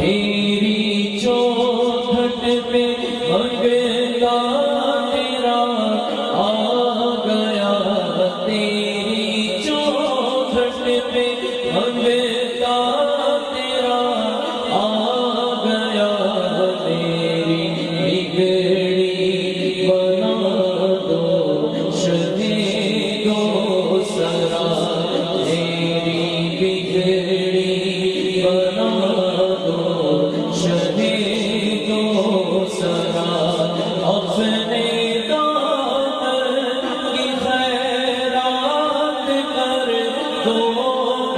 تیری چوکھٹ پہ منگتا تیرا آ گیا، تیری چوکھٹ پہ منگتا تیرا آ گیا، میری بگڑی بنا دو شہید و سرا، میری بگڑی بنا دو شہید و سرا، اپنے دامن کی خیرات کر دو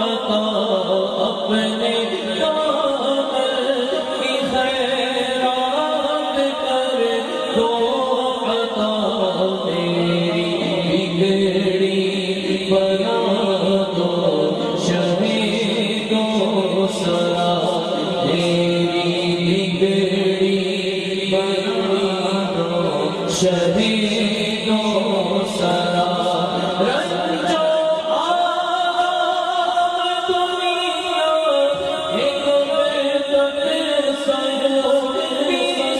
عطا، اپنے دامن کی خیرات کر دو عطا، میری بگڑی بنا دو شہید و سرا، میری بگڑی بنا دو شہید و سرا، رنج و آرام دنیا ایک بدن سنو،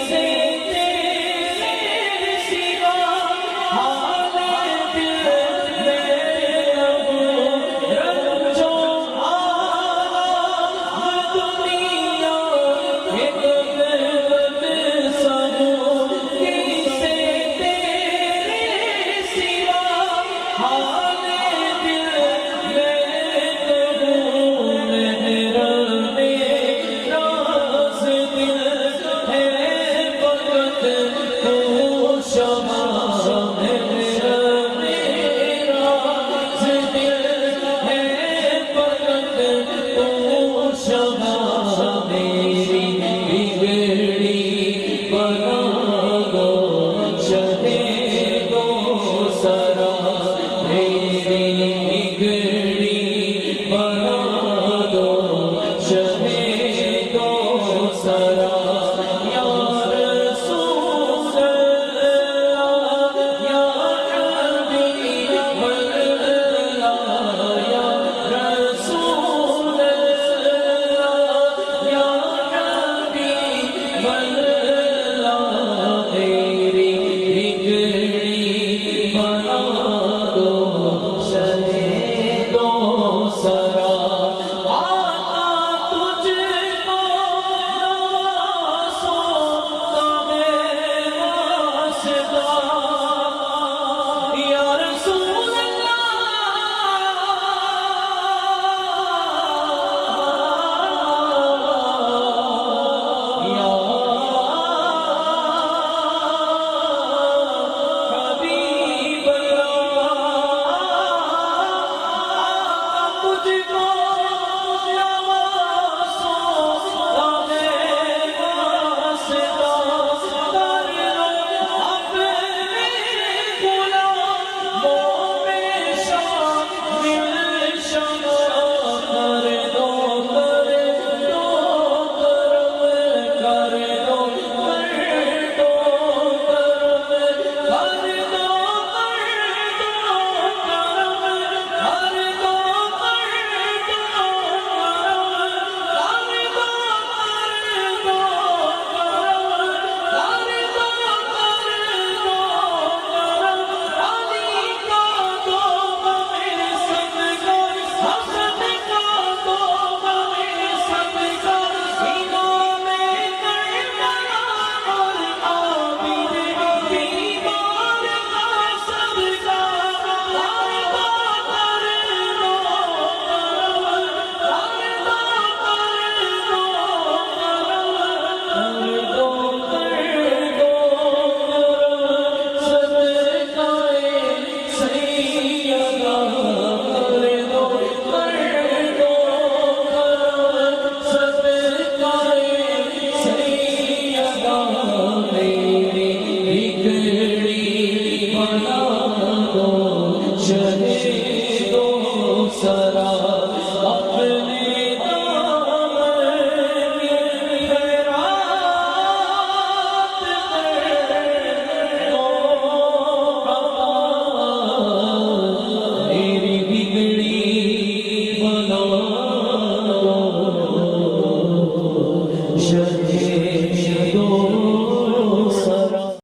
سے تیرے سوا حال دل میں لگو، رنج و آرام دنیا ایک بدن سنو، سے تیرے سوا حال دل میں لگو، محرم راز دل ہے فقط تو شمع، محرم راز دل ہے فقط تو شمع، میری بگڑی بنا دو شہید و سرا، میری بگڑی بنا دو شہید و سرا، یا رسول اللہ یا حبیب اللہ، یا رسول اللہ یا حبیب اللہ، میری بگڑی بنا دو شہید و سرا، آقا تجھ کو نوازوں کا میں واسطہ، یا رسول اللہ یا حبیب اللہ، مجھ کو نوازوں کا میں واسطہ، کر لو اپنے غلاموں میں شامل شمع، کر دو کرم، کر دو کرم، کر دو میری بگڑی بنا دو شہید